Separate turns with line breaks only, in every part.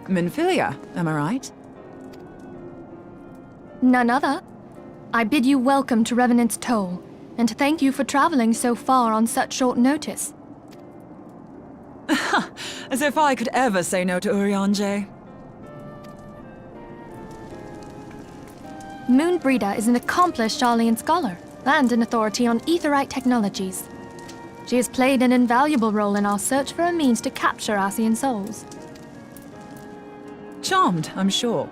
Minfilia, am I right?
None other. I bid you welcome to Revenant's Toll, and thank you for traveling so far on such short notice.
As if I could ever say no to Urianger.
Moonbreeder is an accomplished Sharlayan scholar, and an authority on aetherite technologies. She has played an invaluable role in our search for a means to capture Ascian souls.
Charmed, I'm sure.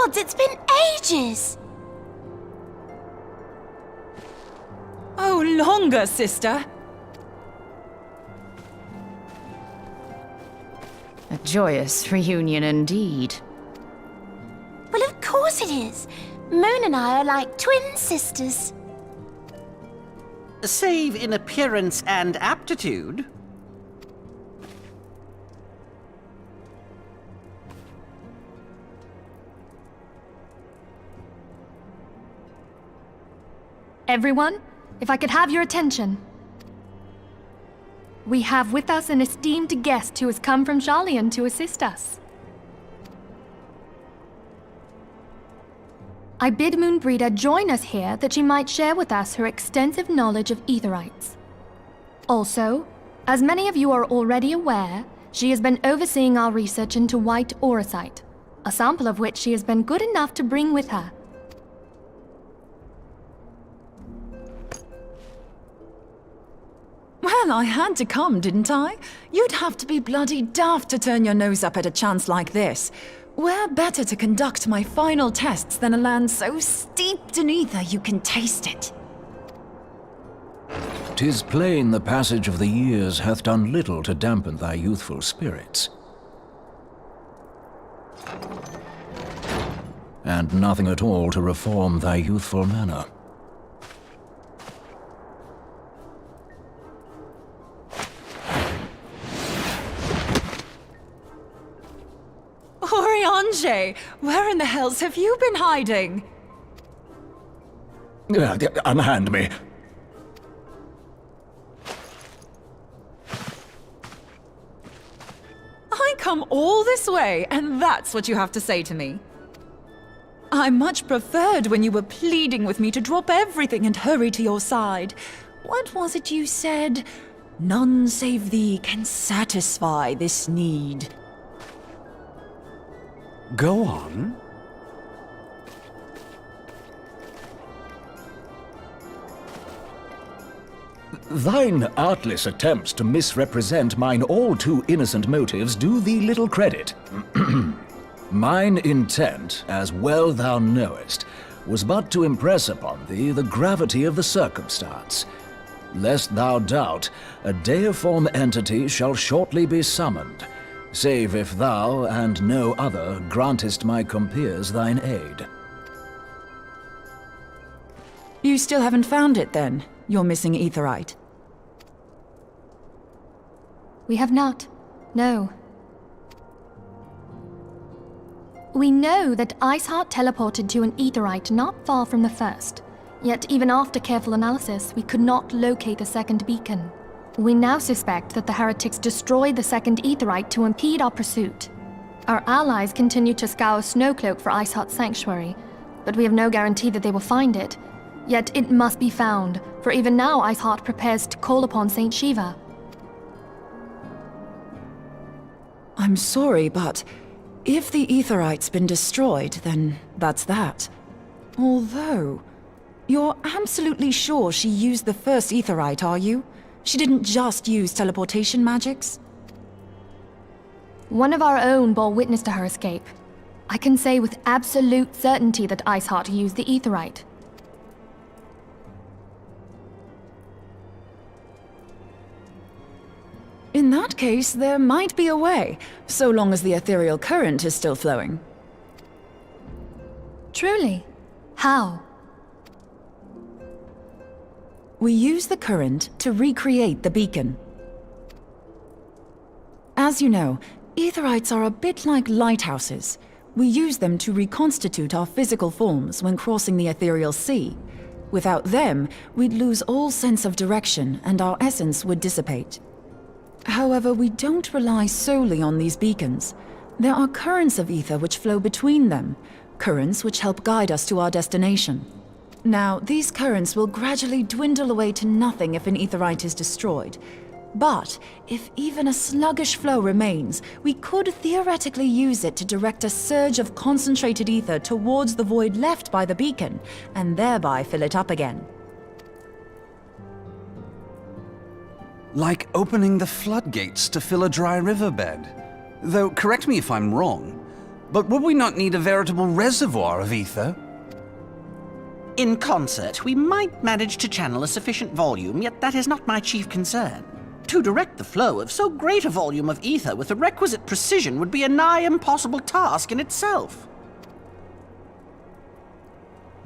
gods, it's been ages!
Oh, longer, sister.
A joyous reunion indeed.
Well, of course it is. Moon and I are like twin sisters.
Save in appearance and aptitude.
Everyone, if I could have your attention. We have with us an esteemed guest who has come from Sharlayan to assist us. I bid Moonbreeder join us here that she might share with us her extensive knowledge of Aetherites. Also, as many of you are already aware, she has been overseeing our research into white auracite, a sample of which she has been good enough to bring with her.
Well, I had to come, didn't I? You'd have to be bloody daft to turn your nose up at a chance like this. Where better to conduct my final tests than a land so steeped in ether you can taste it?
'Tis plain the passage of the years hath done little to dampen thy youthful spirits. And nothing at all to reform thy youthful manner.
Oriange, where in the hells have you been hiding?
Unhand me.
I come all this way, and that's what you have to say to me. I much preferred when you were pleading with me to drop everything and hurry to your side. What was it you said? None save thee can satisfy this need.
Go on.
Thine artless attempts to misrepresent mine all too innocent motives do thee little credit. Mine intent, as well thou knowest, was but to impress upon thee the gravity of the circumstance. Lest thou doubt, a deiform entity shall shortly be summoned, save if thou and no other grantest my compeers thine aid.
You still haven't found it, then? Your missing Aetherite?
We have not. No. We know that Iceheart teleported to an Aetherite not far from the first. Yet even after careful analysis, we could not locate the second beacon. We now suspect that the heretics destroyed the second Aetherite to impede our pursuit. Our allies continue to scour Snowcloak for Iceheart's sanctuary, but we have no guarantee that they will find it. Yet it must be found, for even now Iceheart prepares to call upon Saint Shiva.
I'm sorry, but if the Aetherite's been destroyed, then that's that. Although, you're absolutely sure she used the first Aetherite, are you? She didn't just use teleportation magics?
One of our own bore witness to her escape. I can say with absolute certainty that Iceheart used the Aetherite.
In that case, there might be a way, so long as the ethereal current is still flowing.
Truly? How?
We use the current to recreate the beacon. As you know, Aetherites are a bit like lighthouses. We use them to reconstitute our physical forms when crossing the ethereal sea. Without them, we'd lose all sense of direction and our essence would dissipate. However, we don't rely solely on these beacons. There are currents of ether which flow between them, currents which help guide us to our destination. Now, these currents will gradually dwindle away to nothing if an Aetherite is destroyed. But if even a sluggish flow remains, we could theoretically use it to direct a surge of concentrated ether towards the void left by the beacon, and thereby fill it up again.
Like opening the floodgates to fill a dry riverbed. Though, correct me if I'm wrong, But would we not need a veritable reservoir of ether?
In concert, we might manage to channel a sufficient volume, yet that is not my chief concern. To direct the flow of so great a volume of ether with the requisite precision would be a nigh impossible task in itself.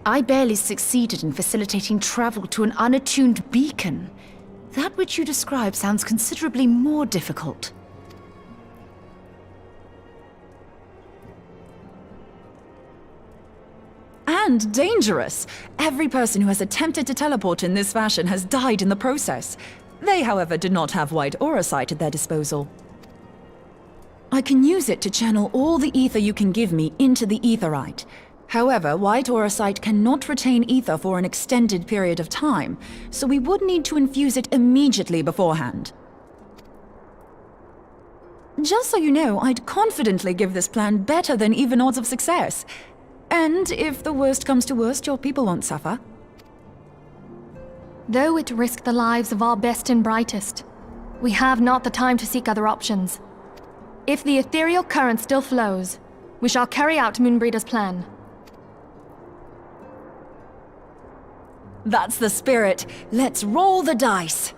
I barely succeeded in facilitating travel to an unattuned beacon. That which you describe sounds considerably more difficult.
And dangerous. Every person who has attempted to teleport in this fashion has died in the process. They, however, did not have wide aura sight at their disposal. I can use it to channel all the ether you can give me into the aetherite. However, white aura sight cannot retain ether for an extended period of time, so we would need to infuse it immediately beforehand. Just so you know, I'd confidently give this plan better than even odds of success. And if the worst comes to worst, your people won't suffer.
Though it risked the lives of our best and brightest, we have not the time to seek other options. If the ethereal current still flows, we shall carry out Moonbreeder's plan.
That's the spirit. Let's roll the dice.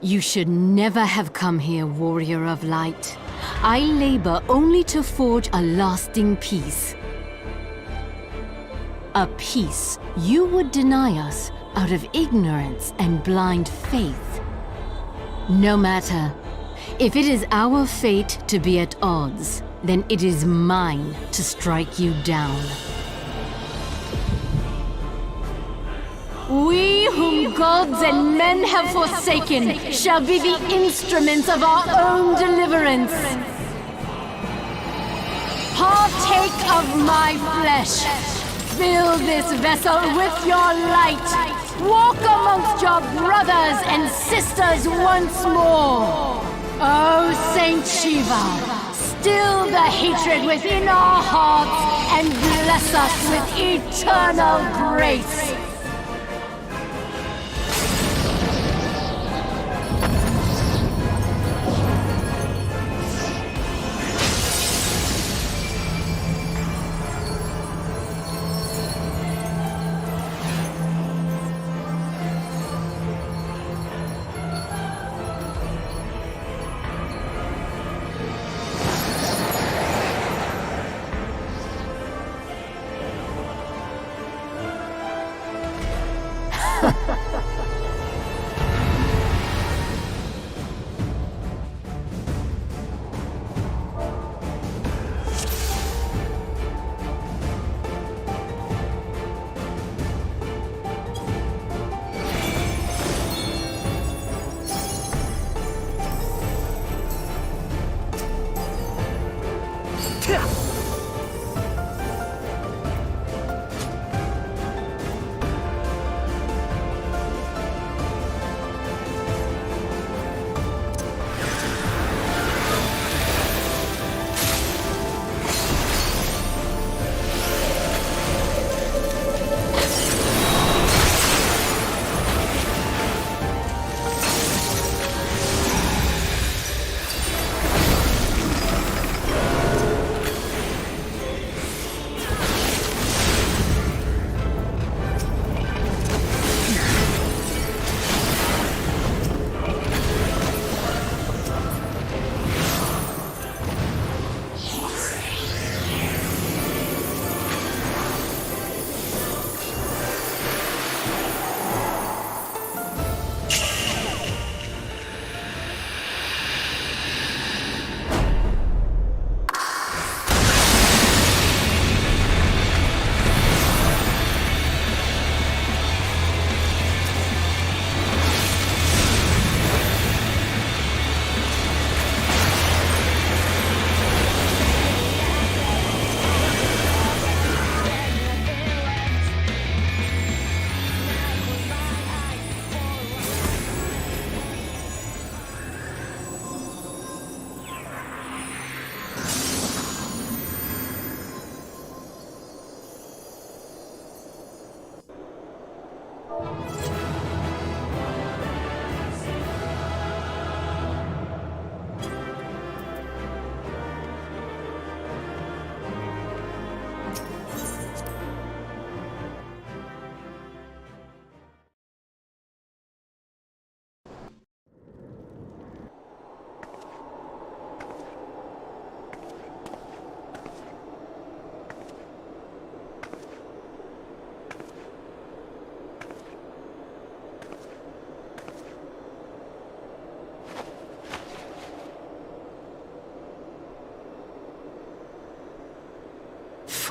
You should never have come here, warrior of light. I labor only to forge a lasting peace. A peace you would deny us out of ignorance and blind faith. No matter. If it is our fate to be at odds, then it is mine to strike you down. We whom gods and men have forsaken shall be the instruments of our own deliverance. Partake of my flesh. Fill this vessel with your light. Walk amongst your brothers and sisters once more. Oh, Saint Shiva, still the hatred within our hearts and bless us with eternal grace.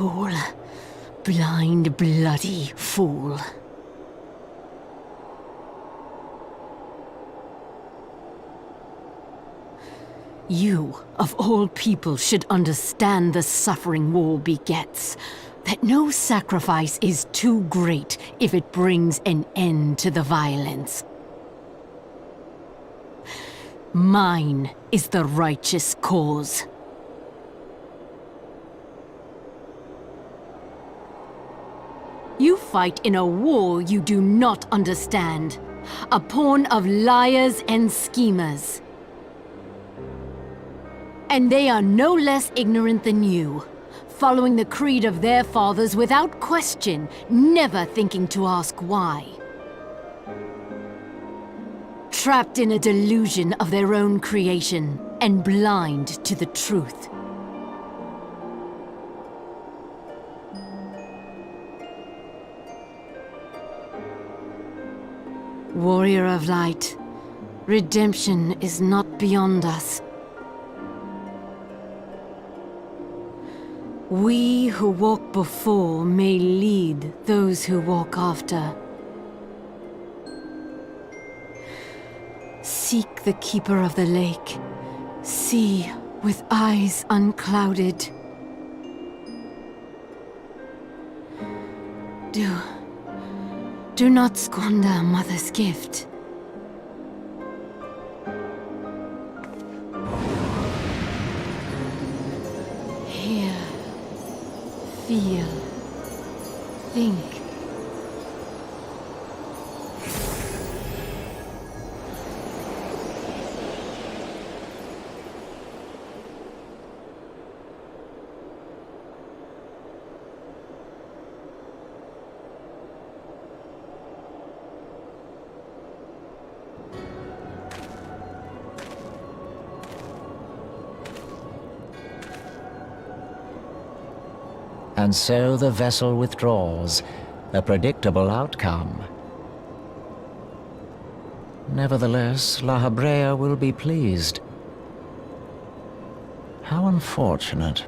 Fool. Blind, bloody fool. You, of all people, should understand the suffering war begets. That no sacrifice is too great if it brings an end to the violence. Mine is the righteous cause. You fight in a war you do not understand. A pawn of liars and schemers. And they are no less ignorant than you, following the creed of their fathers without question, never thinking to ask why. trapped in a delusion of their own creation and blind to the truth. Warrior of Light, redemption is not beyond us. We who walk before may lead those who walk after. Seek the Keeper of the Lake. See with eyes unclouded. Do not squander Mother's gift. Hear, feel, think.
And so the vessel withdraws, a predictable outcome. Nevertheless, La Habrea will be pleased. How unfortunate.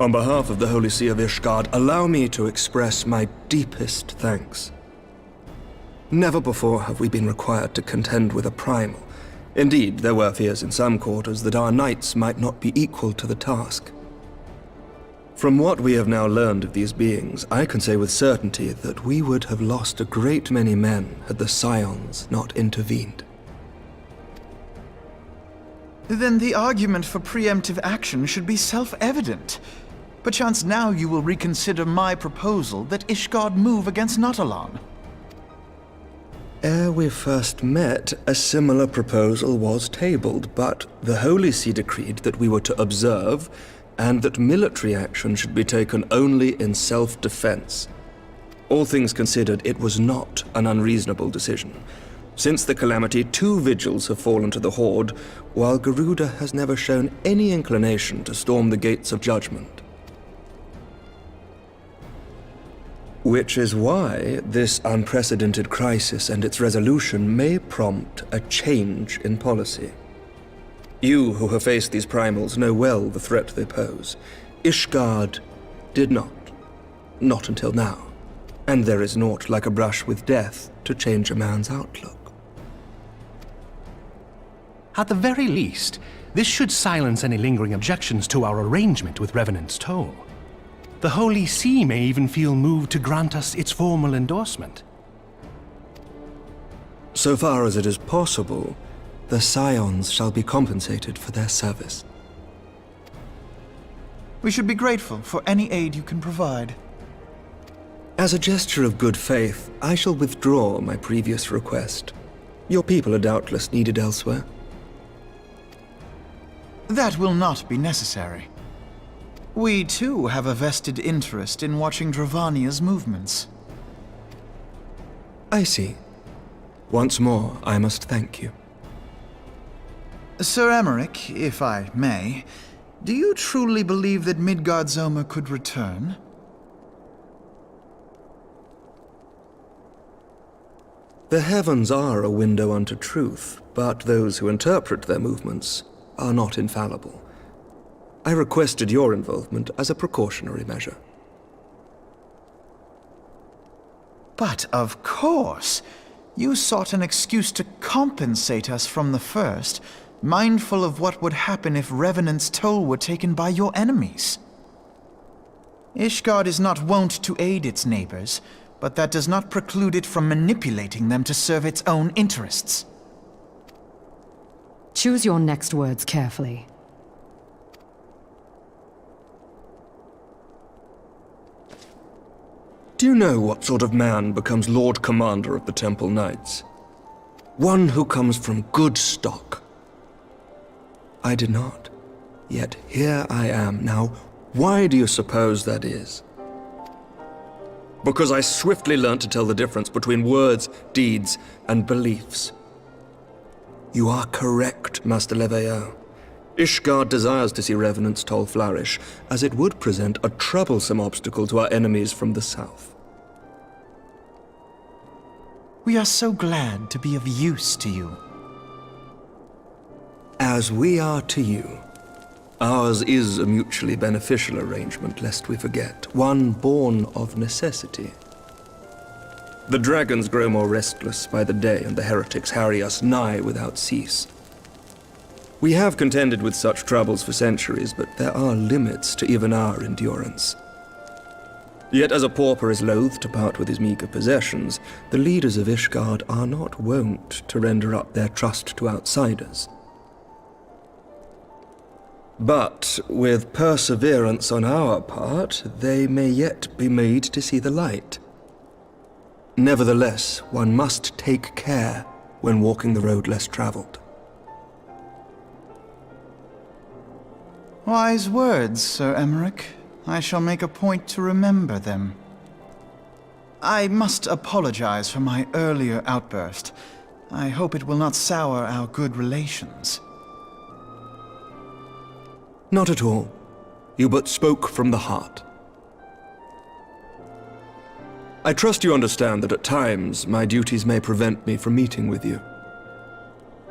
On behalf of the Holy See of Ishgard, allow me to express my deepest thanks. Never before have we been required to contend with a primal. Indeed, there were fears in some quarters that our knights might not be equal to the task. From what we have now learned of these beings, I can say with certainty that we would have lost a great many men had the Scions not intervened.
Then the argument for preemptive action should be self-evident. Perchance now you will reconsider my proposal that Ishgard move against Nautalon.
Ere we first met, a similar proposal was tabled, but the Holy See decreed that we were to observe, and that military action should be taken only in self-defense. All things considered, it was not an unreasonable decision. Since the calamity, 2 vigils have fallen to the Horde, while Garuda has never shown any inclination to storm the gates of judgment. Which is why this unprecedented crisis and its resolution may prompt a change in policy. You who have faced these primals know well the threat they pose. Ishgard did not. Not until now. And there is naught like a brush with death to change a man's outlook.
At the very least, this should silence any lingering objections to our arrangement with Revenant's Toll. The Holy See may even feel moved to grant us its formal endorsement.
So far as it is possible, the Scions shall be compensated for their service.
We should be grateful for any aid you can provide.
As a gesture of good faith, I shall withdraw my previous request. Your people are doubtless needed elsewhere.
That will not be necessary. We, too, have a vested interest in watching Dravania's movements.
I see. Once more, I must thank you.
Sir Emmerich, if I may, do you truly believe that Midgard-Zoma could return?
The heavens are a window unto truth, but those who interpret their movements are not infallible. I requested your involvement as a precautionary measure.
But of course, you sought an excuse to compensate us from the first, mindful of what would happen if Revenant's Toll were taken by your enemies. Ishgard is not wont to aid its neighbors, but that does not preclude it from manipulating them to serve its own interests.
Choose your next words carefully.
Do you know what sort of man becomes Lord Commander of the Temple Knights? One who comes from good stock. I did not. Yet here I am now. Why do you suppose that is? Because I swiftly learned to tell the difference between words, deeds, and beliefs. You are correct, Master Leveilleur. Ishgard desires to see Revenant's Toll flourish, as it would present a troublesome obstacle to our enemies from the south.
We are so glad to be of use to you.
As we are to you. Ours is a mutually beneficial arrangement, lest we forget, one born of necessity. The dragons grow more restless by the day, and the heretics harry us nigh without cease. We have contended with such troubles for centuries, but there are limits to even our endurance. Yet as a pauper is loath to part with his meager possessions, the leaders of Ishgard are not wont to render up their trust to outsiders. But with perseverance on our part, they may yet be made to see the light. Nevertheless, one must take care when walking the road less traveled.
Wise words, Sir Emmerich. I shall make a point to remember them. I must apologize for my earlier outburst. I hope it will not sour our good relations.
Not at all. You but spoke from the heart. I trust you understand that at times my duties may prevent me from meeting with you.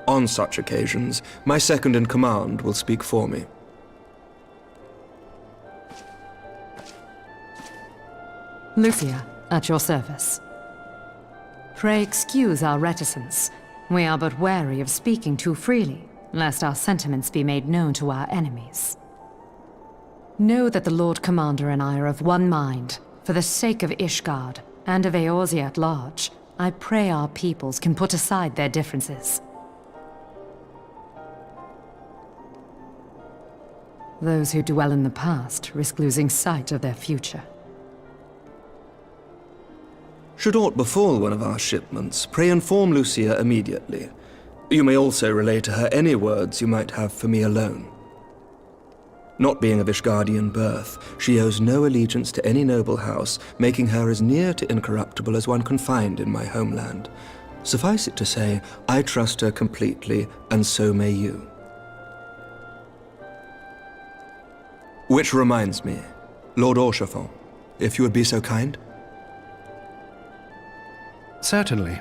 On such occasions, my second in command will speak for me.
Lucia, at your service. Pray excuse our reticence. We are but wary of speaking too freely, lest our sentiments be made known to our enemies. Know that the Lord Commander and I are of one mind. For the sake of Ishgard, and of Eorzea at large, I pray our peoples can put aside their differences. Those who dwell in the past risk losing sight of their future.
Should aught befall one of our shipments, pray inform Lucia immediately. You may also relay to her any words you might have for me alone. Not being of Ishgardian birth, she owes no allegiance to any noble house, making her as near to incorruptible as one can find in my homeland. Suffice it to say, I trust her completely, and so may you. Which reminds me, Lord Orchefort, if you would be so kind?
Certainly.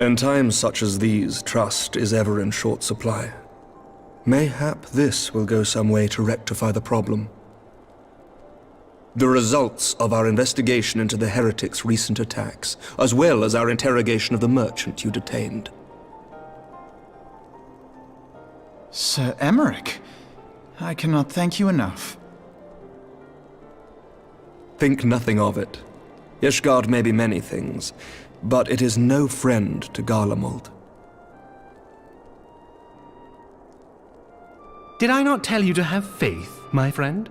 In times such as these, trust is ever in short supply. Mayhap this will go some way to rectify the problem. The results of our investigation into the heretics' recent attacks, as well as our interrogation of the merchant you detained.
Sir Emmerich, I cannot thank you enough.
Think nothing of it. Ishgard may be many things, but it is no friend to Garlemald.
Did I not tell you to have faith, my friend?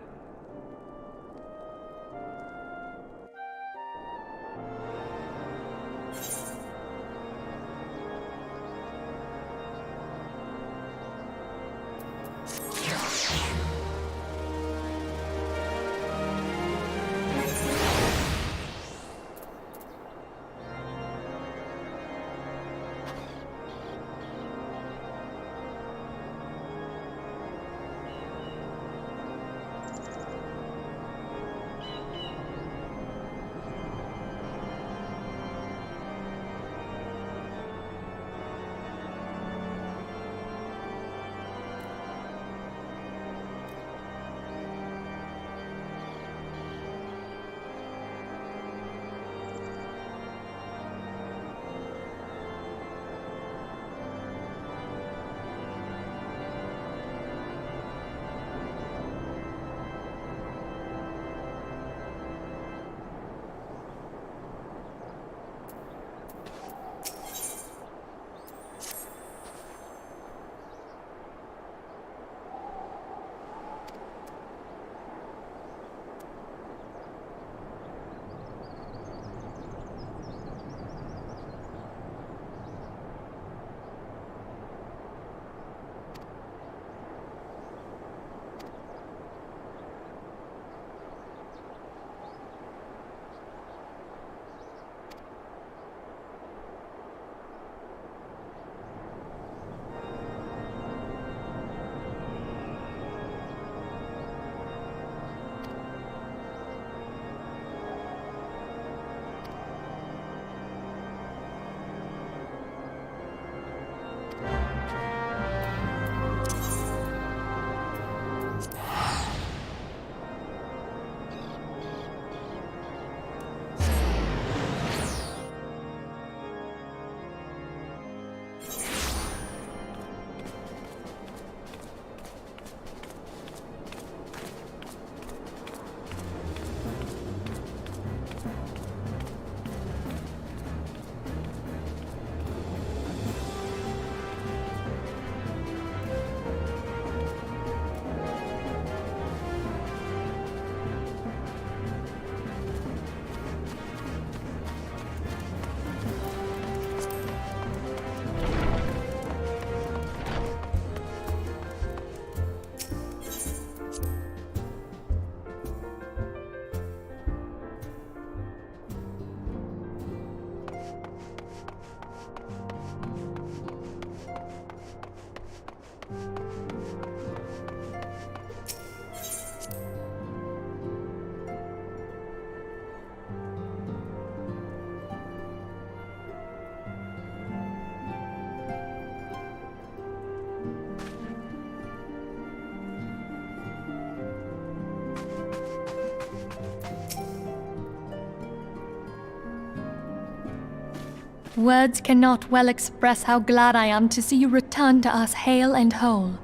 Words cannot well express how glad I am to see you return to us hale and whole.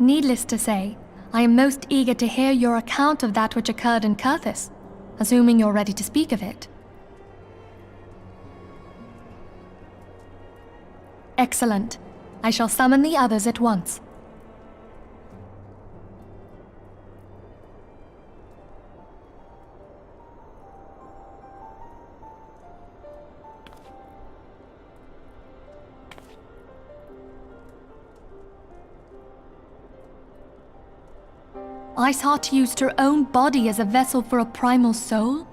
Needless to say, I am most eager to hear your account of that which occurred in Curthis, assuming you're ready to speak of it. Excellent. I shall summon the others at once. Iceheart used her own body as a vessel for a primal soul?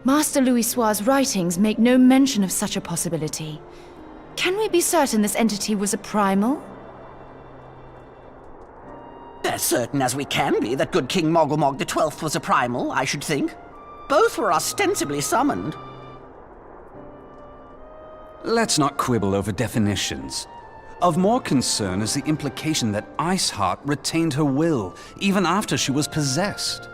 Master Louisoix's writings make no mention of such a possibility. Can we be certain this entity was a primal?
As certain as we can be that good King Mogglemog XII was a primal, I should think. Both were ostensibly summoned.
Let's not quibble over definitions. Of more concern is the implication that Iceheart retained her will, even after she was possessed.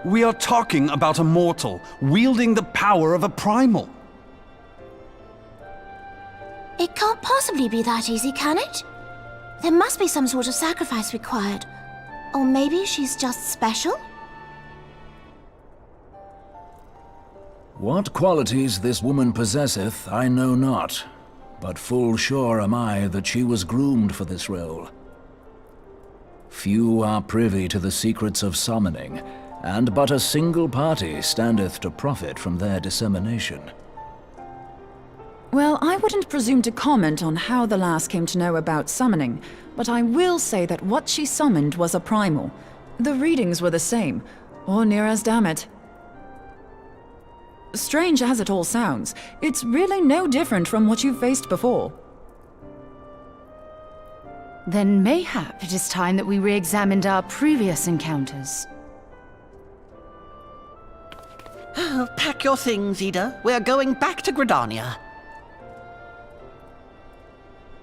We are talking about a mortal, wielding the power of a primal.
It can't possibly be that easy, can it? There must be some sort of sacrifice required. Or maybe she's just special?
What qualities this woman possesseth, I know not. But full sure am I that she was groomed for this role. Few are privy to the secrets of summoning, and but a single party standeth to profit from their dissemination.
Well, I wouldn't presume to comment on how the lass came to know about summoning, but I will say that what she summoned was a primal. The readings were the same, or near as damn it. Strange as it all sounds, it's really no different from what you've faced before.
Then mayhap it is time that we re-examined our previous encounters.
Oh, pack your things, Ida. We're going back to Gridania.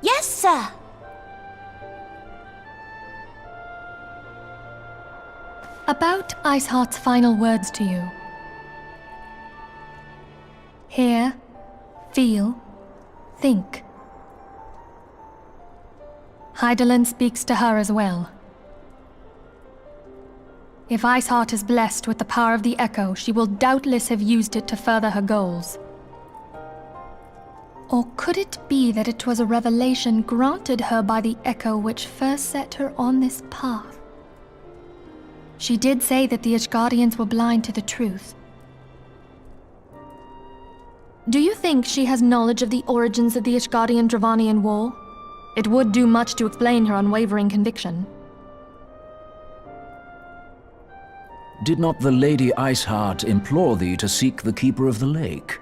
Yes, sir.
About Iceheart's final words to you. Hear, feel, think. Hydaelyn speaks to her as well. If Iceheart is blessed with the power of the Echo, she will doubtless have used it to further her goals. Or could it be that it was a revelation granted her by the Echo which first set her on this path? She did say that the Ishgardians were blind to the truth. Do you think she has knowledge of the origins of the Ishgardian-Dravanian War? It would do much to explain her unwavering conviction.
Did not the Lady Iceheart implore thee to seek the Keeper of the Lake?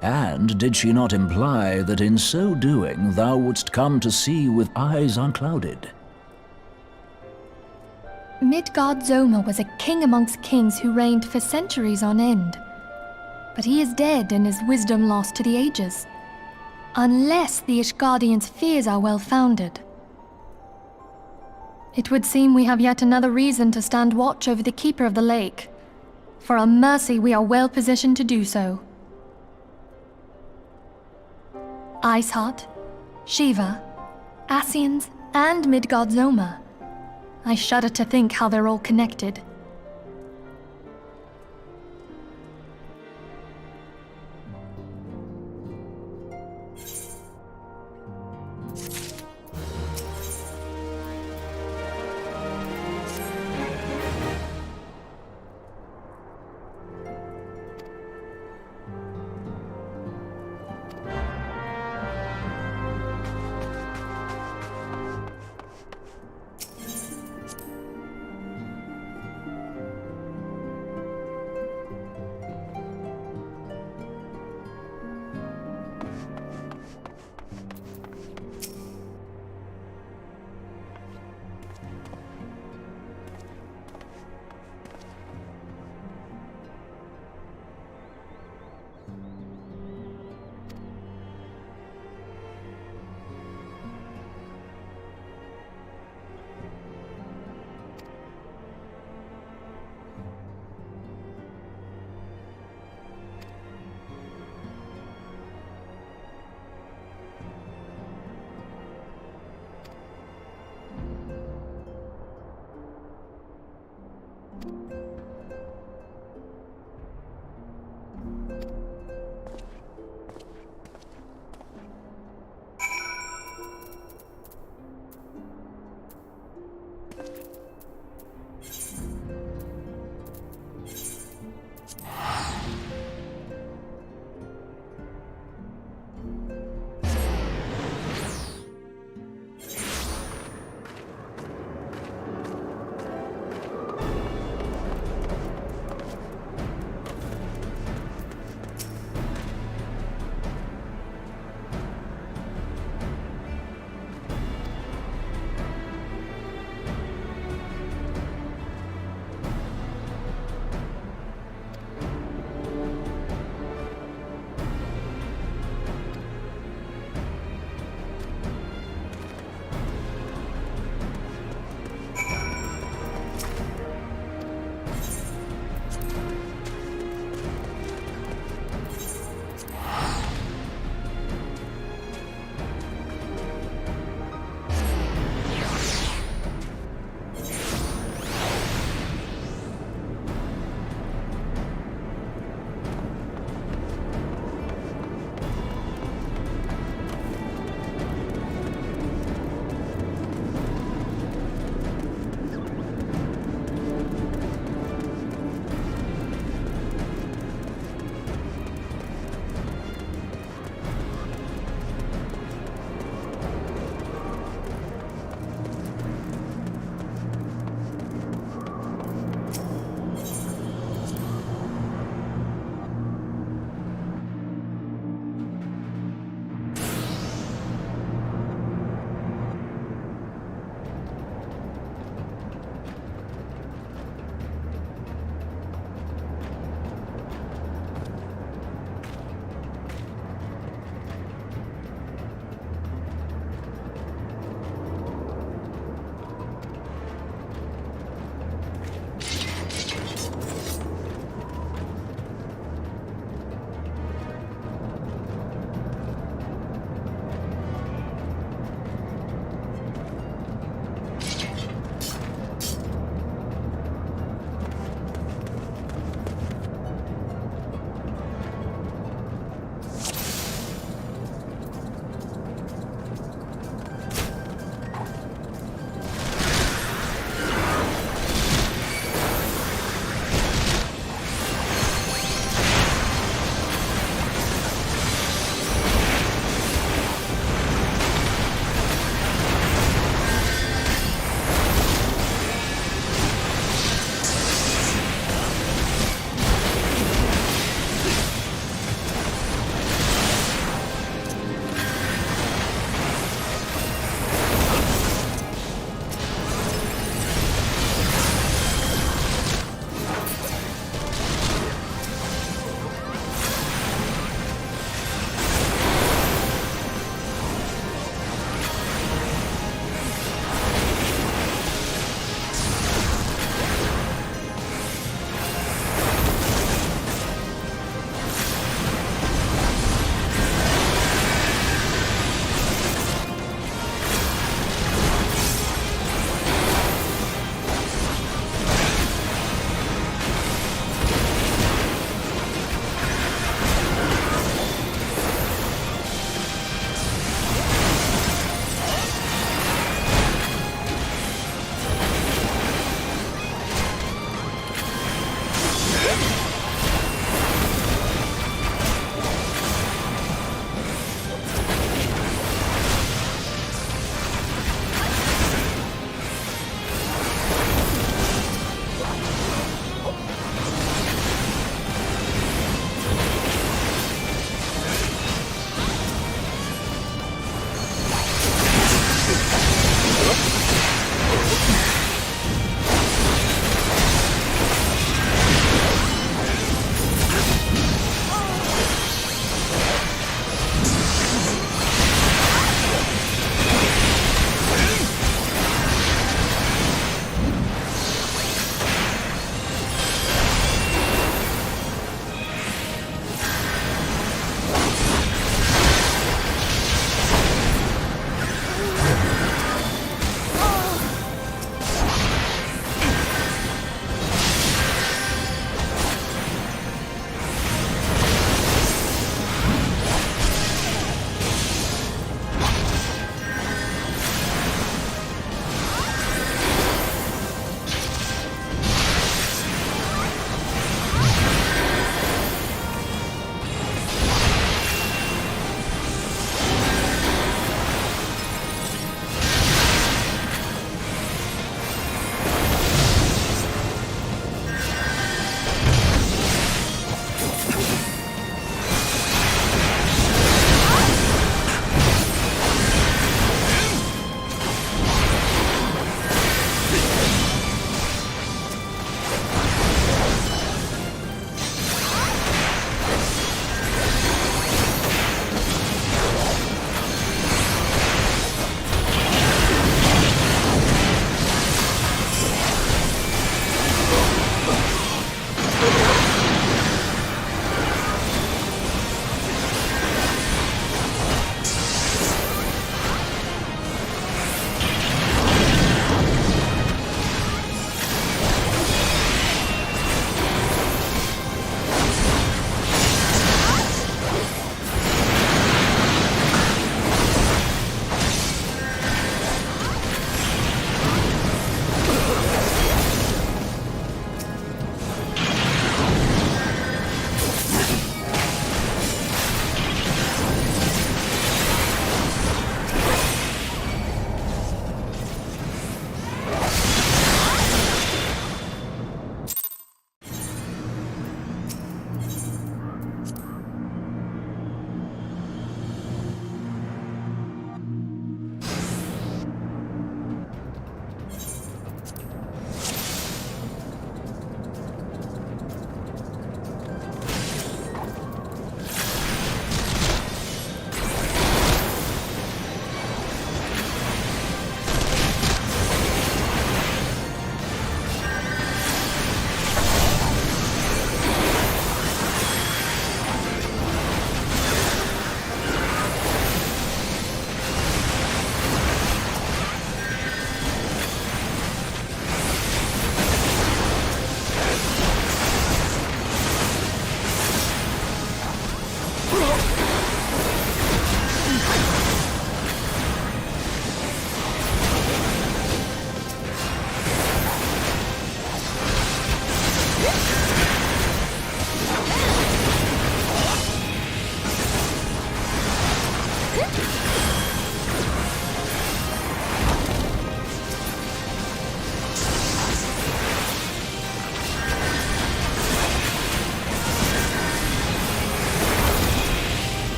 And did she not imply that in so doing thou wouldst come to see with eyes unclouded?
Midgard-Zoma was a king amongst kings who reigned for centuries on end. But he is dead and his wisdom lost to the ages. Unless the Ishgardians' fears are well-founded. It would seem we have yet another reason to stand watch over the Keeper of the Lake. For a mercy, we are well positioned to do so. Iceheart, Shiva, Ascians, and Midgard-Zoma. I shudder to think how they're all connected.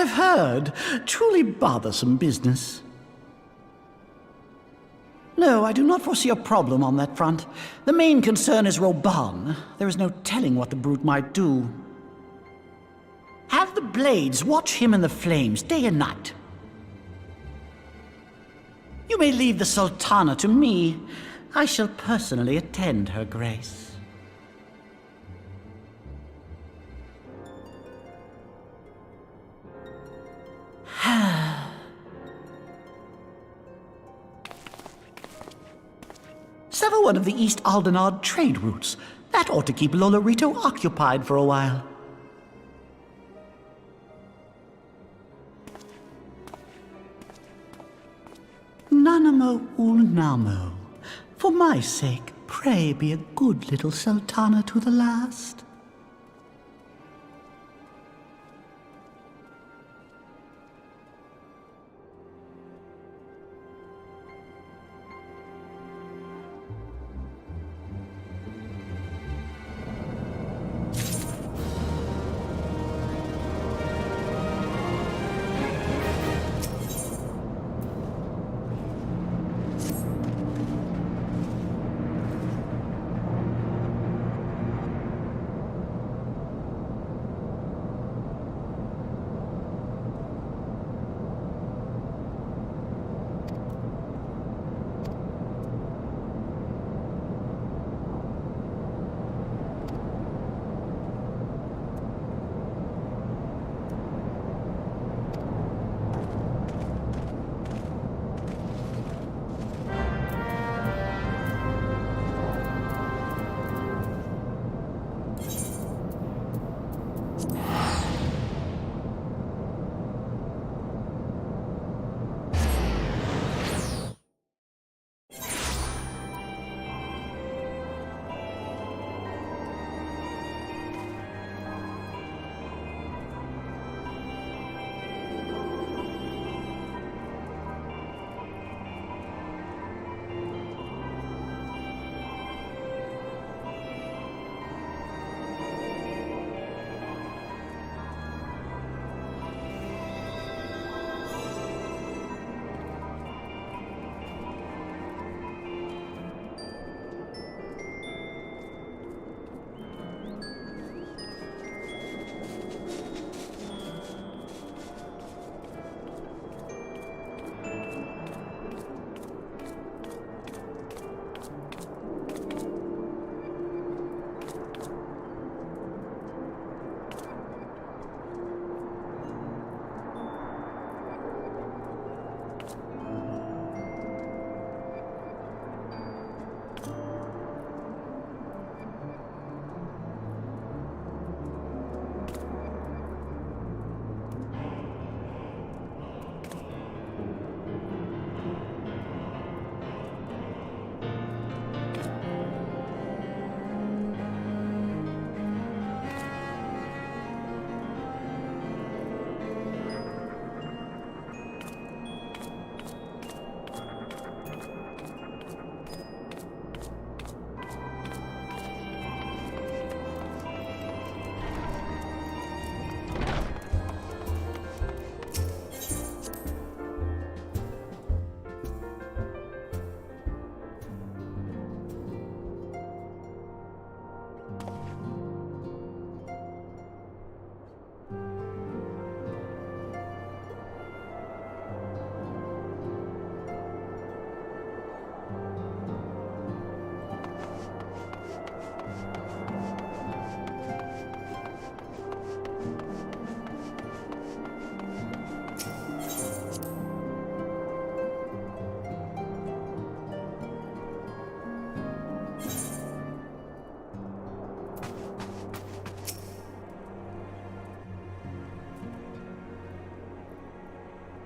I've heard. Truly bothersome business. No, I do not foresee a problem on that front. The main concern is Roban. There is no telling what the brute might do. Have the blades watch him in the flames day and night. You may leave the Sultana to me. I shall personally attend her grace. Sever one of the East Aldenard trade routes. That ought to keep Lolorito occupied for a while. Nanamo ulnamo. For my sake, pray be a good little Sultana to the last.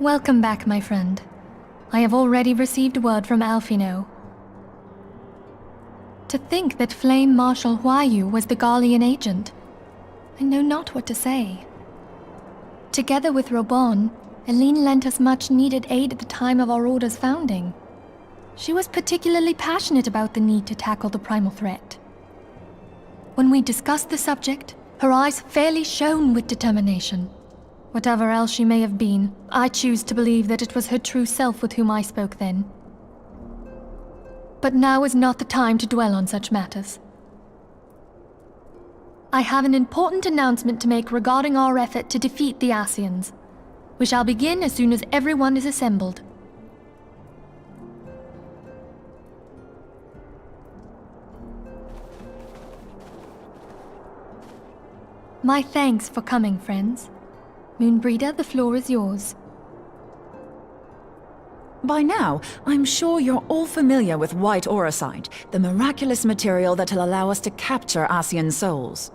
Welcome back, my friend. I have already received word from Alfino. To think that Flame Marshal Huayu was the Garlean agent. I know not what to say. Together with Robon, Eileen lent us much-needed aid at the time of our Order's founding. She was particularly passionate about the need to tackle the primal threat. When we discussed the subject, her eyes fairly shone with determination. Whatever else she may have been, I choose to believe that it was her true self with whom I spoke then. But now is not the time to dwell on such matters. I have an important announcement to make regarding our effort to defeat the Ascians. We shall begin as soon as everyone is assembled. My thanks for coming, friends. Moonbreeder, the floor is yours.
By now, I'm sure you're all familiar with white auracite, the miraculous material that'll allow us to capture Ascian souls.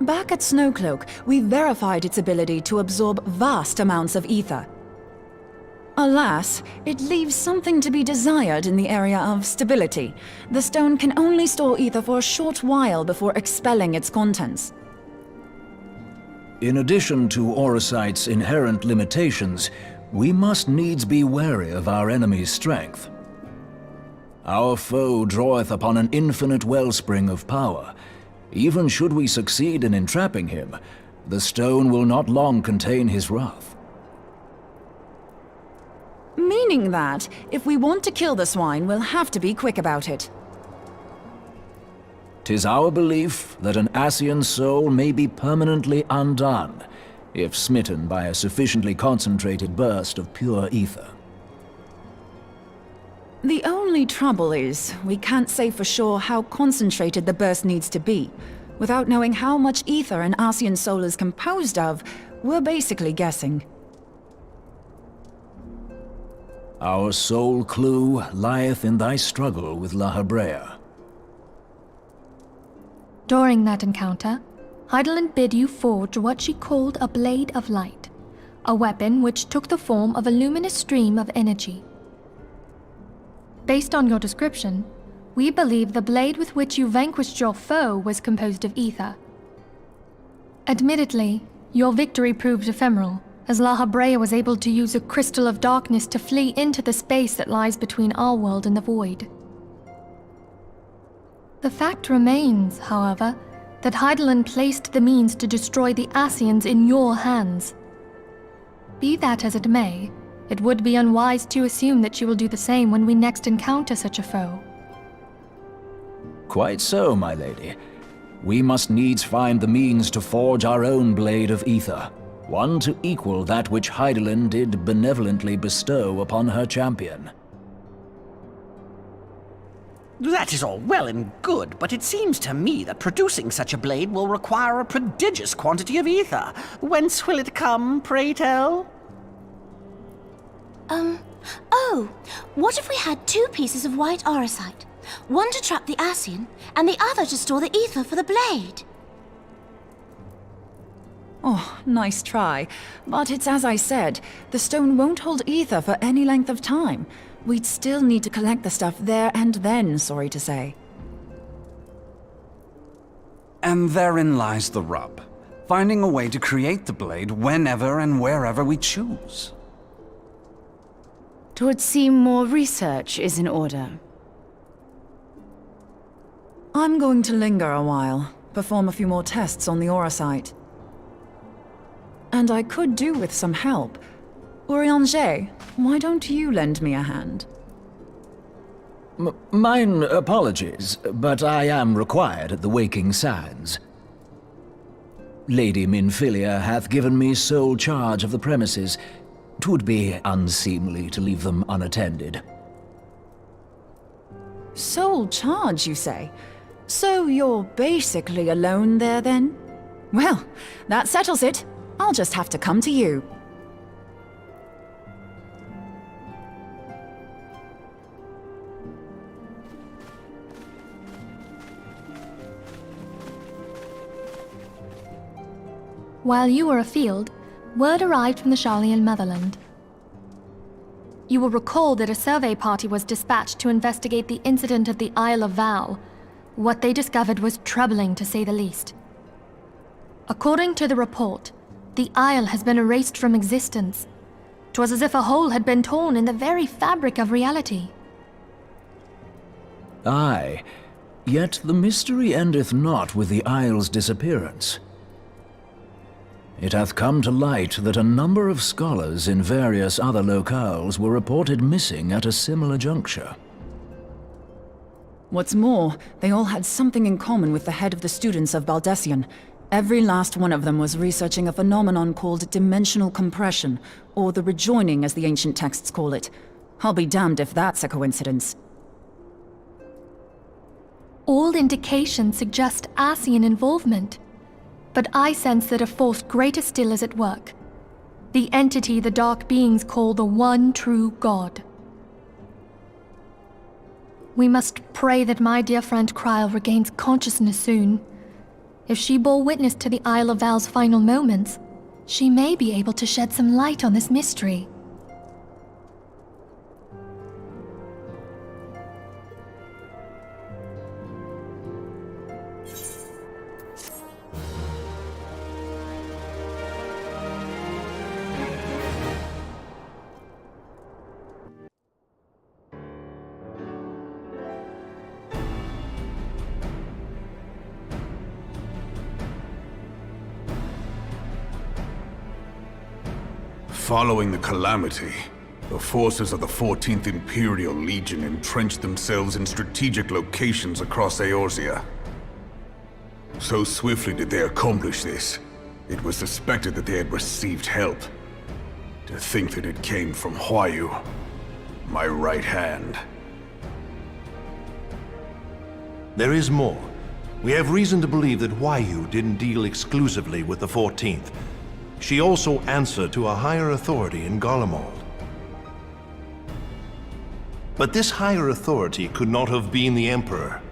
Back at Snowcloak, we verified its ability to absorb vast amounts of ether. Alas, it leaves something to be desired in the area of stability. The stone can only store ether for a short while before expelling its contents.
In addition to auracite's inherent limitations, we must needs be wary of our enemy's strength. Our foe draweth upon an infinite wellspring of power. Even should we succeed in entrapping him, the stone will not long contain his wrath.
Meaning that, if we want to kill the swine, we'll have to be quick about it.
'Tis our belief that an Ascian soul may be permanently undone, if smitten by a sufficiently concentrated burst of pure ether.
The only trouble is, we can't say for sure how concentrated the burst needs to be. Without knowing how much ether an Ascian soul is composed of, we're basically guessing.
Our sole clue lieth in thy struggle with La Habrea.
During that encounter, Heidelin bid you forge what she called a Blade of Light, a weapon which took the form of a luminous stream of energy. Based on your description, we believe the blade with which you vanquished your foe was composed of ether. Admittedly, your victory proved ephemeral, as La Habrea was able to use a crystal of darkness to flee into the space that lies between our world and the void. The fact remains, however, that Heidelin placed the means to destroy the Ascians in your hands. Be that as it may, it would be unwise to assume that she will do the same when we next encounter such a foe.
Quite so, my lady. We must needs find the means to forge our own blade of ether, one to equal that which Heidelin did benevolently bestow upon her champion.
That is all well and good, but it seems to me that producing such a blade will require a prodigious quantity of ether. Whence will it come, pray tell?
Oh, what if we had two pieces of white auracite? One to trap the Ascian, and the other to store the ether for the blade.
Oh, nice try. But it's as I said, the stone won't hold ether for any length of time. We'd still need to collect the stuff there and then, sorry to say.
And therein lies the rub. Finding a way to create the blade whenever and wherever we choose.
'Twould seem more research is in order.
I'm going to linger a while, perform a few more tests on the auracite. And I could do with some help. Urianger, why don't you lend me a hand?
Mine apologies, but I am required at the Waking Sands. Lady Minfilia hath given me sole charge of the premises. 'Twould be unseemly to leave them unattended.
Sole charge, you say? So you're basically alone there, then? Well, that settles it. I'll just have to come to you.
While you were afield, word arrived from the Sharlayan motherland. You will recall that a survey party was dispatched to investigate the incident at the Isle of Val. What they discovered was troubling, to say the least. According to the report, the Isle has been erased from existence. 'Twas as if a hole had been torn in the very fabric of reality.
Aye, yet the mystery endeth not with the Isle's disappearance. it hath come to light that a number of scholars in various other locales were reported missing at a similar juncture.
What's more, they all had something in common with the head of the students of Baldessian. Every last one of them was researching a phenomenon called dimensional compression, or the rejoining as the ancient texts call it. I'll be damned if that's a coincidence.
All indications suggest Asian involvement. But I sense that a force greater still is at work. The entity the Dark Beings call the One True God. We must pray that my dear friend Kryl regains consciousness soon. If she bore witness to the Isle of Val's final moments, she may be able to shed some light on this mystery.
Following the calamity, the forces of the 14th Imperial Legion entrenched themselves in strategic locations across Eorzea. So swiftly did they accomplish this, it was suspected that they had received help. To think that it came from Huayu, my right hand.
There is more. We have reason to believe that Huayu didn't deal exclusively with the 14th. She also answered to a higher authority in Garlemald. But this higher authority could not have been the Emperor.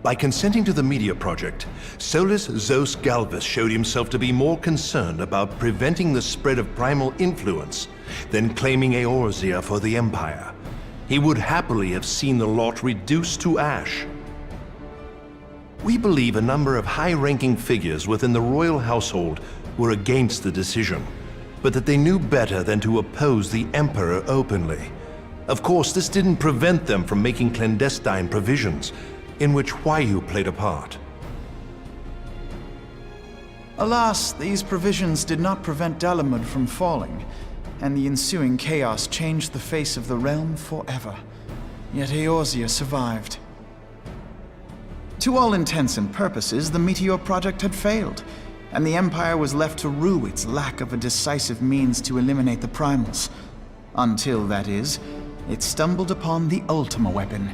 By consenting to the Media Project, Solus Zos Galvus showed himself to be more concerned about preventing the spread of primal influence than claiming Eorzea for the Empire. He would happily have seen the lot reduced to ash. We believe a number of high-ranking figures within the royal household were against the decision, but that they knew better than to oppose the Emperor openly. Of course, this didn't prevent them from making clandestine provisions, in which Huayu played a part.
Alas, these provisions did not prevent Dalamud from falling, and the ensuing chaos changed the face of the realm forever. Yet Eorzea survived. To all intents and purposes, the Meteor Project had failed, and the Empire was left to rue its lack of a decisive means to eliminate the primals. Until, that is, it stumbled upon the Ultima weapon.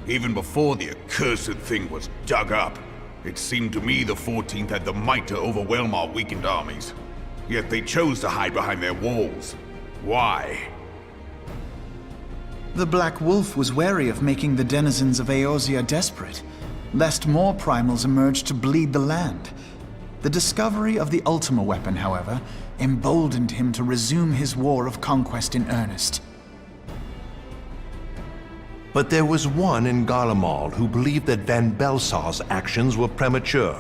Even before the accursed thing was dug up, it seemed to me the 14th had the might to overwhelm our weakened armies. Yet they chose to hide behind their walls. Why?
The Black Wolf was wary of making the denizens of Eorzea desperate, lest more primals emerge to bleed the land. The discovery of the Ultima weapon, however, emboldened him to resume his war of conquest in earnest.
But there was one in Garlemald who believed that Van Belsar's actions were premature.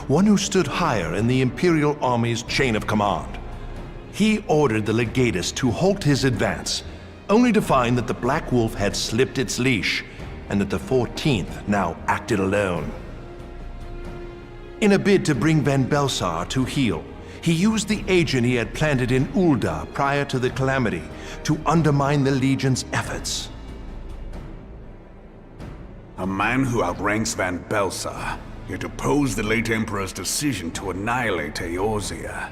One who stood higher in the Imperial Army's chain of command. He ordered the Legatus to halt his advance, only to find that the Black Wolf had slipped its leash, and that the 14th now acted alone. In a bid to bring Van Belsar to heel, he used the agent he had planted in Ul'dah prior to the calamity to undermine the Legion's efforts.
A man who outranks Van Belsar, yet opposed the late Emperor's decision to annihilate Eorzea.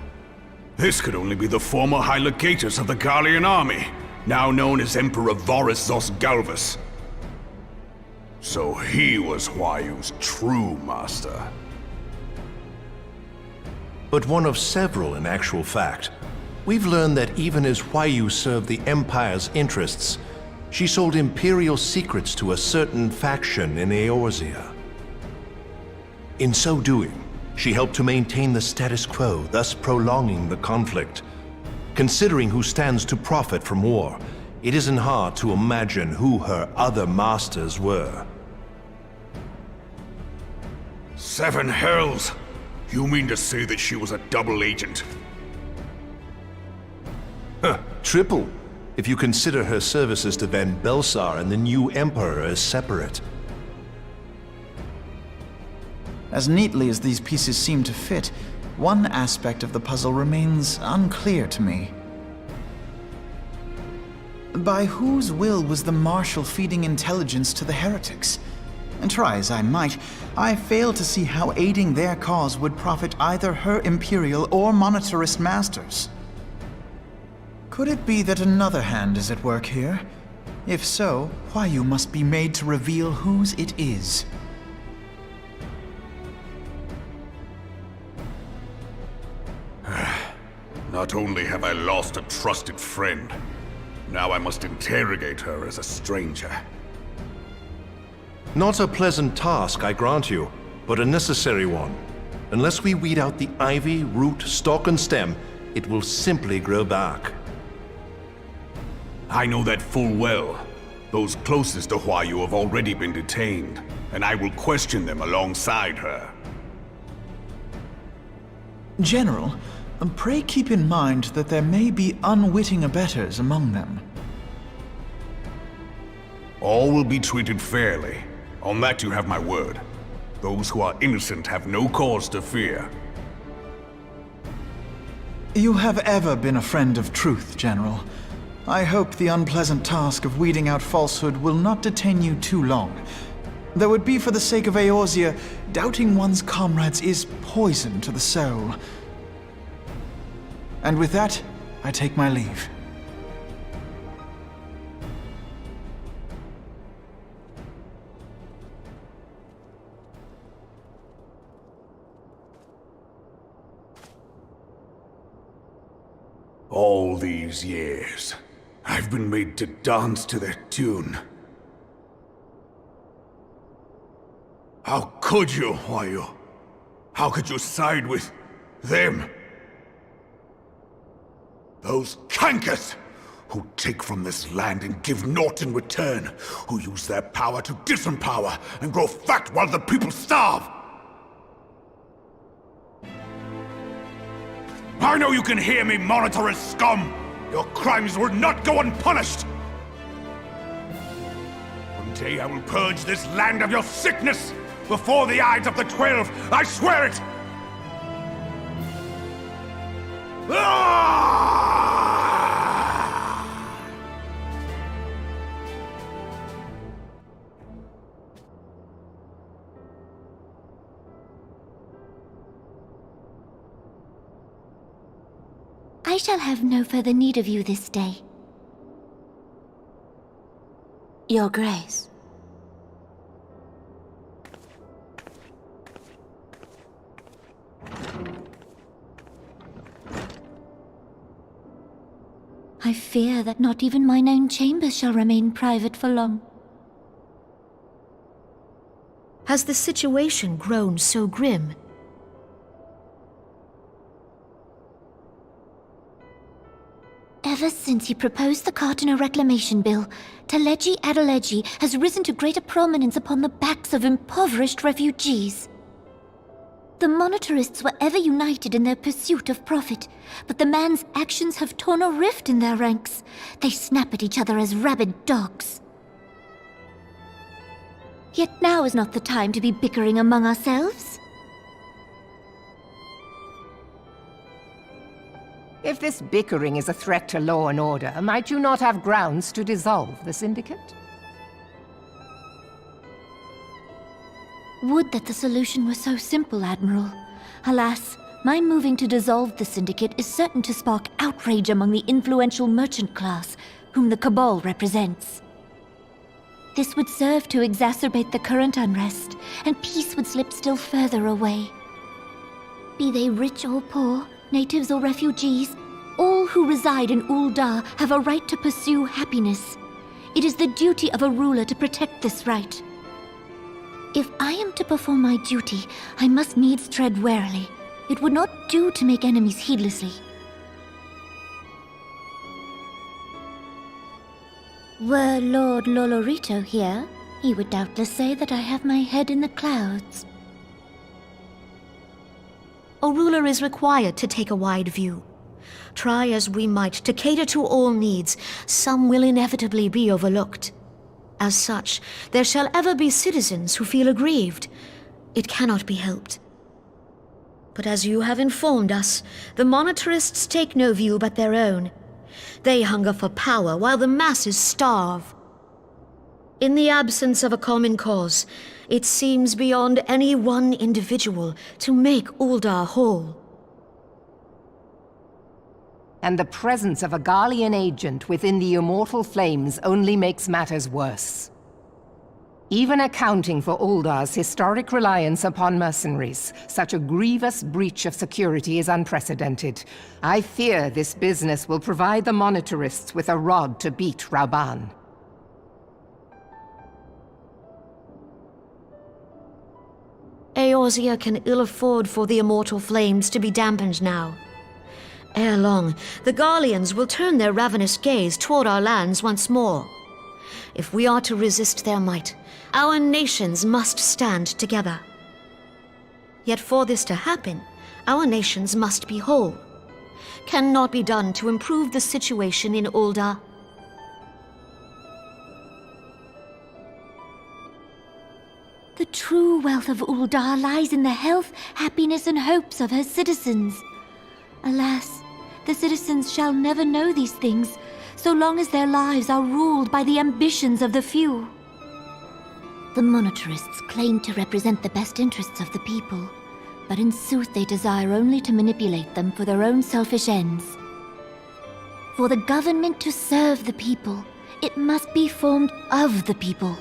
This could only be the former High Legatus of the Garlean army, now known as Emperor Varus Zos Galvus. So he was Huayu's true master.
But one of several in actual fact. We've learned that even as Huayu served the Empire's interests, she sold Imperial secrets to a certain faction in Eorzea. In so doing, she helped to maintain the status quo, thus prolonging the conflict. Considering who stands to profit from war, it isn't hard to imagine who her other masters were.
7 hells! You mean to say that she was a double agent?
Triple, if you consider her services to Van Belsar and the new Emperor as separate.
As neatly as these pieces seem to fit, one aspect of the puzzle remains unclear to me. By whose will was the Marshal feeding intelligence to the heretics? And try as I might, I fail to see how aiding their cause would profit either her Imperial or monetarist masters. Could it be that another hand is at work here? If so, why you must be made to reveal whose it is.
Not only have I lost a trusted friend, now I must interrogate her as a stranger.
Not a pleasant task, I grant you, but a necessary one. Unless we weed out the ivy, root, stalk, and stem, it will simply grow back.
I know that full well. Those closest to Huayu have already been detained, and I will question them alongside her.
General, pray keep in mind that there may be unwitting abettors among them.
All will be treated fairly. On that you have my word. Those who are innocent have no cause to fear.
You have ever been a friend of truth, General. I hope the unpleasant task of weeding out falsehood will not detain you too long. Though it be for the sake of Eorzea, doubting one's comrades is poison to the soul. And with that, I take my leave.
All these years, I've been made to dance to their tune. How could you, Huayu? How could you side with them? Those cankers who take from this land and give naught in return, who use their power to disempower and grow fat while the people starve. I know you can hear me, monetarist scum! Your crimes will not go unpunished! One day I will purge this land of your sickness! Before the eyes of the 12, I swear it!
I shall have no further need of you this day. Your Grace. I fear that not even mine own chambers shall remain private for long.
Has the situation grown so grim?
Ever since he proposed the Cartiner Reclamation Bill, Teleji Adeleji has risen to greater prominence upon the backs of impoverished refugees. The monetarists were ever united in their pursuit of profit, but the man's actions have torn a rift in their ranks. They snap at each other as rabid dogs. Yet now is not the time to be bickering among ourselves.
If this bickering is a threat to law and order, might you not have grounds to dissolve the Syndicate?
Would that the solution were so simple, Admiral. Alas, my moving to dissolve the Syndicate is certain to spark outrage among the influential merchant class, whom the Cabal represents. This would serve to exacerbate the current unrest, and peace would slip still further away. Be they rich or poor, natives or refugees, all who reside in Ul'dah have a right to pursue happiness. It is the duty of a ruler to protect this right. If I am to perform my duty, I must needs tread warily. It would not do to make enemies heedlessly. Were Lord Lolorito here, he would doubtless say that I have my head in the clouds.
A ruler is required to take a wide view. Try as we might to cater to all needs, some will inevitably be overlooked. As such, there shall ever be citizens who feel aggrieved. It cannot be helped. But as you have informed us, the monetarists take no view but their own. They hunger for power while the masses starve. In the absence of a common cause, it seems beyond any one individual to make Uldar whole.
And the presence of a Garlean agent within the Immortal Flames only makes matters worse. Even accounting for Uldar's historic reliance upon mercenaries, such a grievous breach of security is unprecedented. I fear this business will provide the monetarists with a rod to beat Rauban.
Eorzea can ill afford for the Immortal Flames to be dampened now. Ere long, the Garleans will turn their ravenous gaze toward our lands once more. If we are to resist their might, our nations must stand together. Yet for this to happen, our nations must be whole. Cannot be done to improve the situation in Uldar.
The true wealth of Uldar lies in the health, happiness, and hopes of her citizens. Alas, the citizens shall never know these things, so long as their lives are ruled by the ambitions of the few.
The monetarists claim to represent the best interests of the people, but in sooth they desire only to manipulate them for their own selfish ends. For the government to serve the people, it must be formed of the people.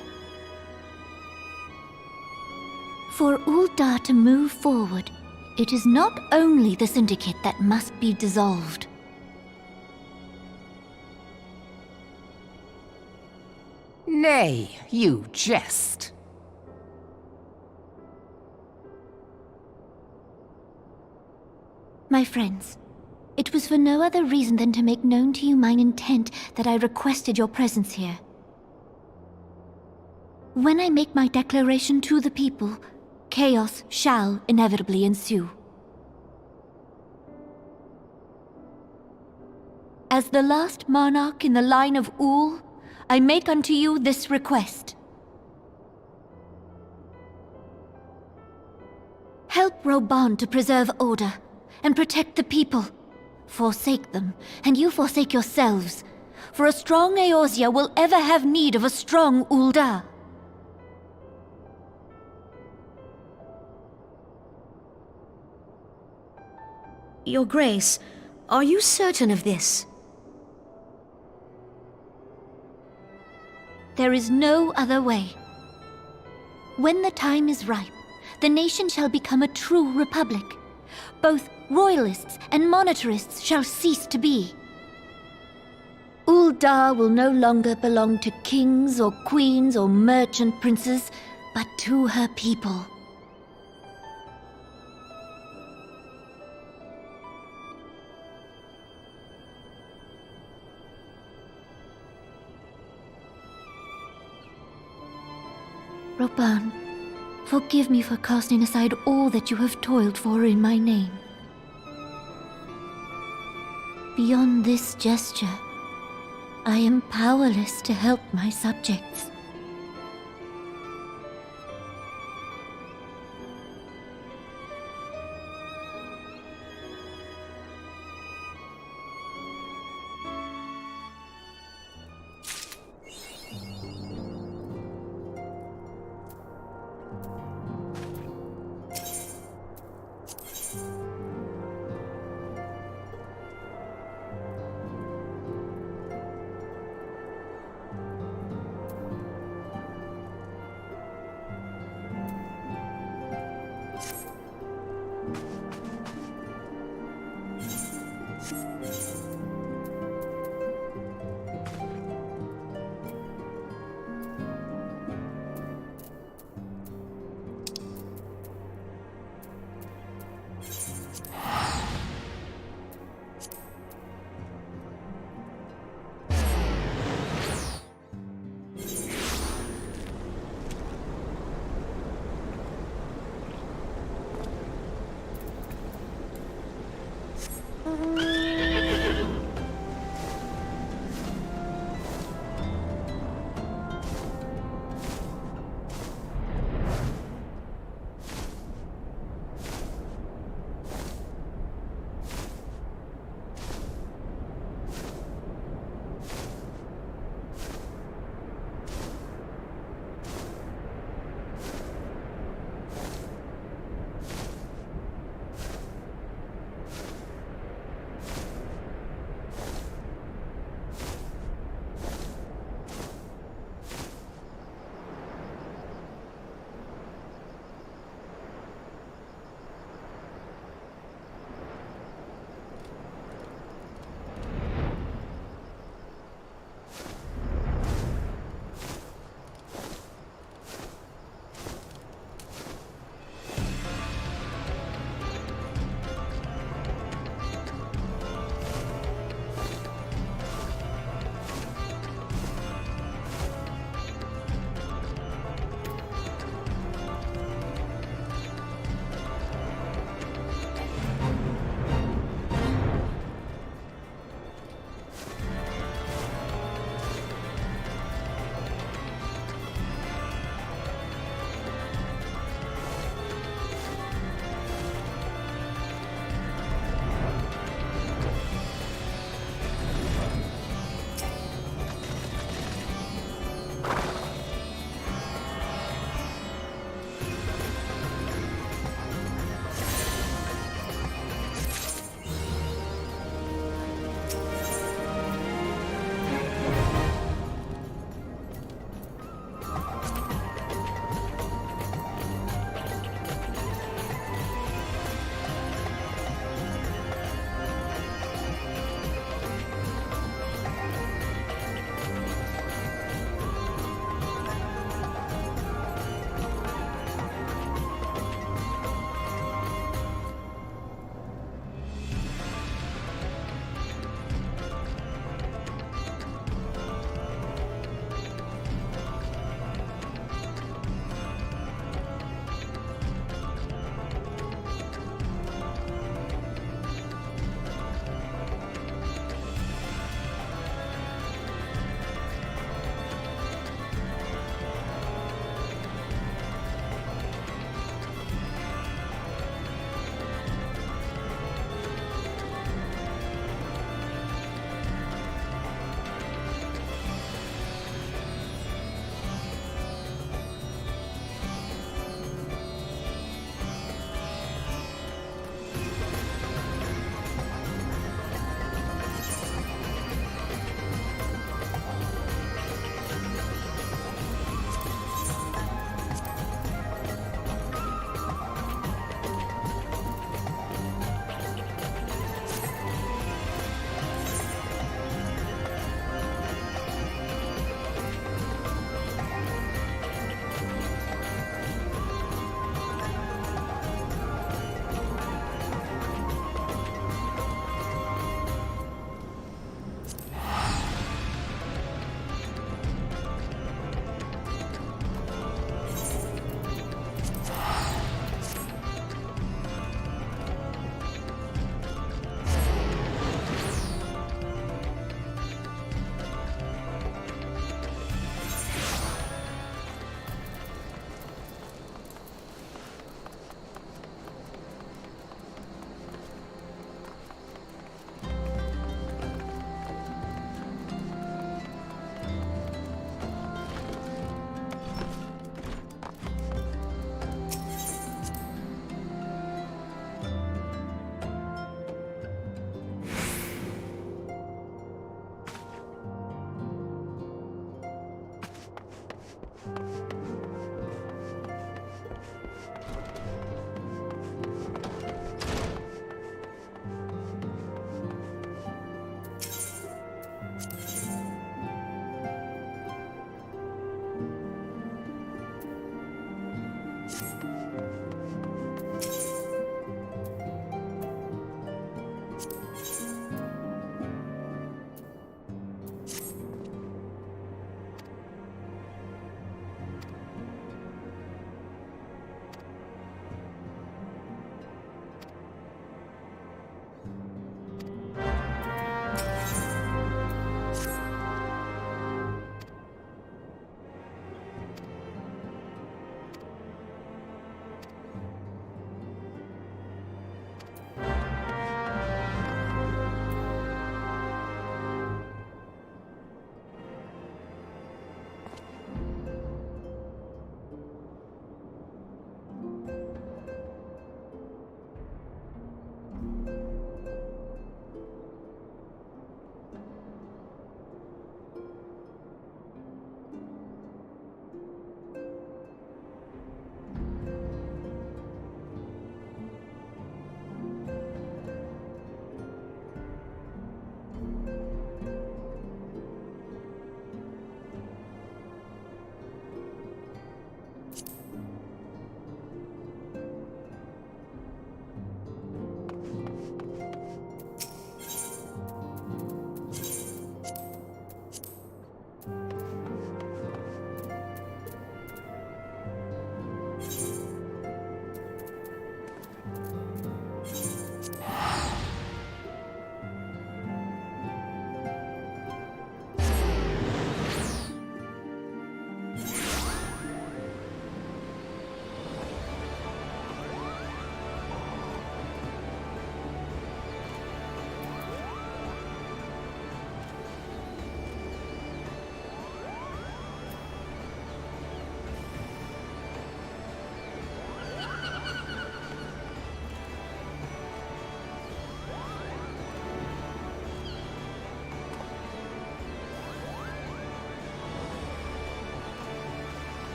For Uldar to move forward, it is not only the Syndicate that must be dissolved.
Nay, you jest.
My friends, it was for no other reason than to make known to you mine intent that I requested your presence here. When I make my declaration to the people, chaos shall inevitably ensue. As the last monarch in the line of Ul, I make unto you this request. Help Rauban to preserve order and protect the people. Forsake them, and you forsake yourselves, for a strong Eorzea will ever have need of a strong Uldar.
Your Grace, are you certain of this?
There is no other way. When the time is ripe, the nation shall become a true republic. Both royalists and monetarists shall cease to be. Uldar will no longer belong to kings or queens or merchant princes, but to her people. Rauban, forgive me for casting aside all that you have toiled for in my name. Beyond this gesture, I am powerless to help my subjects.